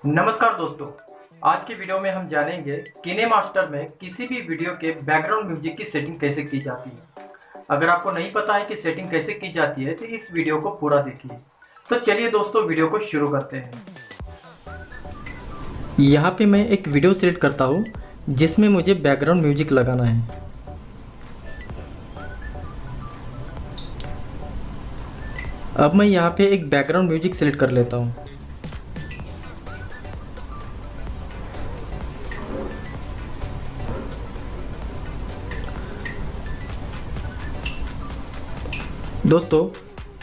नमस्कार दोस्तों। आज की वीडियो में हम जानेंगे किनेमास्टर में किसी भी वीडियो के बैकग्राउंड म्यूजिक की सेटिंग कैसे की जाती है। अगर आपको नहीं पता है कि सेटिंग कैसे की जाती है तो इस वीडियो को पूरा देखिए। तो चलिए दोस्तों, वीडियो को शुरू करते हैं। यहाँ पे मैं एक वीडियो सिलेक्ट करता हूँ जिसमें मुझे बैकग्राउंड म्यूजिक लगाना है। अब मैं यहाँ पे एक बैकग्राउंड म्यूजिक सिलेक्ट कर लेता हूँ। दोस्तों,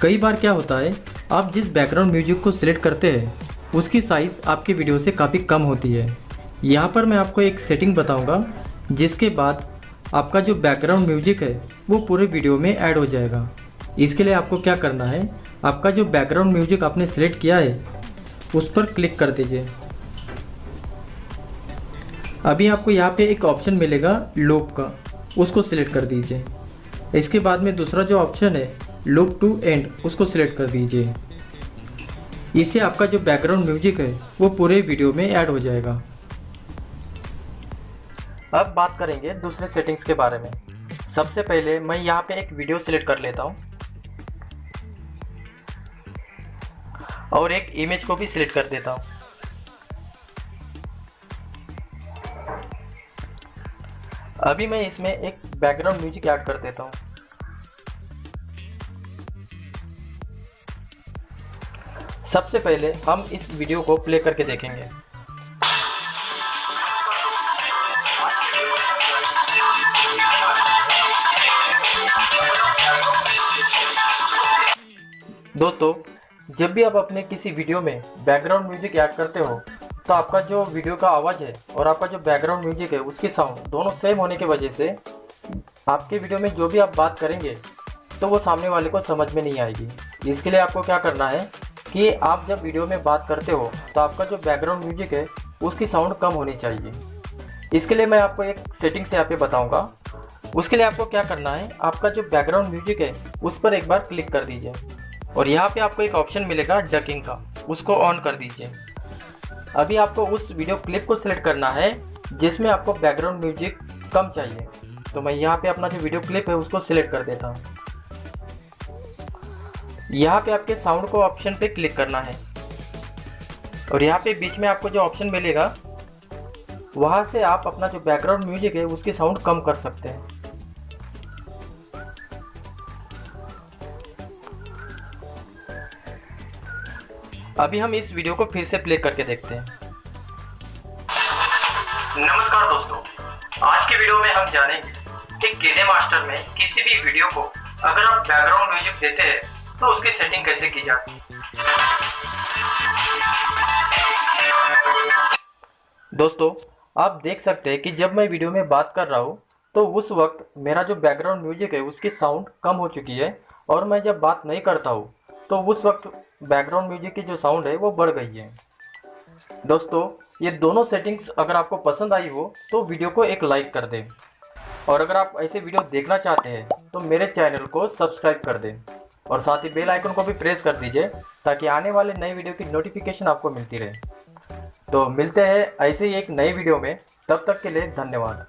कई बार क्या होता है, आप जिस बैकग्राउंड म्यूजिक को सिलेक्ट करते हैं उसकी साइज़ आपकी वीडियो से काफ़ी कम होती है। यहाँ पर मैं आपको एक सेटिंग बताऊँगा जिसके बाद आपका जो बैकग्राउंड म्यूजिक है वो पूरे वीडियो में ऐड हो जाएगा। इसके लिए आपको क्या करना है, आपका जो बैकग्राउंड म्यूजिक आपने सिलेक्ट किया है उस पर क्लिक कर दीजिए। अभी आपको यहाँ पे एक ऑप्शन मिलेगा लूप का, उसको सिलेक्ट कर दीजिए। इसके बाद में दूसरा जो ऑप्शन है लूप टू एंड, उसको सिलेक्ट कर दीजिए। इससे आपका जो बैकग्राउंड म्यूजिक है वो पूरे वीडियो में ऐड हो जाएगा। अब बात करेंगे दूसरे सेटिंग्स के बारे में। सबसे पहले मैं यहाँ पे एक वीडियो सिलेक्ट कर लेता हूँ और एक इमेज को भी सिलेक्ट कर देता हूँ। अभी मैं इसमें एक बैकग्राउंड म्यूजिक ऐड कर देता हूँ। सबसे पहले हम इस वीडियो को प्ले करके देखेंगे। दोस्तों, जब भी आप अपने किसी वीडियो में बैकग्राउंड म्यूजिक ऐड करते हो तो आपका जो वीडियो का आवाज़ है और आपका जो बैकग्राउंड म्यूजिक है उसकी साउंड दोनों सेम होने की वजह से आपके वीडियो में जो भी आप बात करेंगे तो वो सामने वाले को समझ में नहीं आएगी। इसके लिए आपको क्या करना है कि आप जब वीडियो में बात करते हो तो आपका जो बैकग्राउंड म्यूजिक है उसकी साउंड कम होनी चाहिए। इसके लिए मैं आपको एक सेटिंग से यहाँ पे बताऊँगा। उसके लिए आपको क्या करना है, आपका जो बैकग्राउंड म्यूजिक है उस पर एक बार क्लिक कर दीजिए और यहाँ पे आपको एक ऑप्शन मिलेगा डकिंग का, उसको ऑन कर दीजिए। अभी आपको उस वीडियो क्लिप को सिलेक्ट करना है जिसमें आपको बैकग्राउंड म्यूजिक कम चाहिए। तो मैं यहाँ पे अपना जो वीडियो क्लिप है उसको सिलेक्ट कर देता हूँ। यहाँ पे आपके साउंड को ऑप्शन पे क्लिक करना है और यहाँ पे बीच में आपको जो ऑप्शन मिलेगा वहाँ से आप अपना जो बैकग्राउंड म्यूजिक है उसकी साउंड कम कर सकते हैं। अभी हम इस वीडियो को फिर से प्ले करके देखते हैं। नमस्कार दोस्तों, आज के वीडियो में हम जानेंगे कि किनेमास्टर में किसी भी वीडियो को अगर आप बैकग्राउंड म्यूजिक देते हैं तो उसकी सेटिंग कैसे की जाती है। दोस्तों, आप देख सकते हैं कि जब मैं वीडियो में बात कर रहा हूँ तो उस वक्त मेरा जो बैकग्राउंड म्यूजिक है उसकी साउंड कम हो चुकी है और मैं जब बात नहीं करता हूँ तो उस वक्त बैकग्राउंड म्यूजिक की जो साउंड है वो बढ़ गई है। दोस्तों, ये दोनों सेटिंग्स अगर आपको पसंद आई हो तो वीडियो को एक लाइक कर दें और अगर आप ऐसे वीडियो देखना चाहते हैं तो मेरे चैनल को सब्सक्राइब कर दें और साथ ही बेल आइकन को भी प्रेस कर दीजिए ताकि आने वाले नई वीडियो की नोटिफिकेशन आपको मिलती रहे। तो मिलते हैं ऐसे ही एक नई वीडियो में, तब तक के लिए धन्यवाद।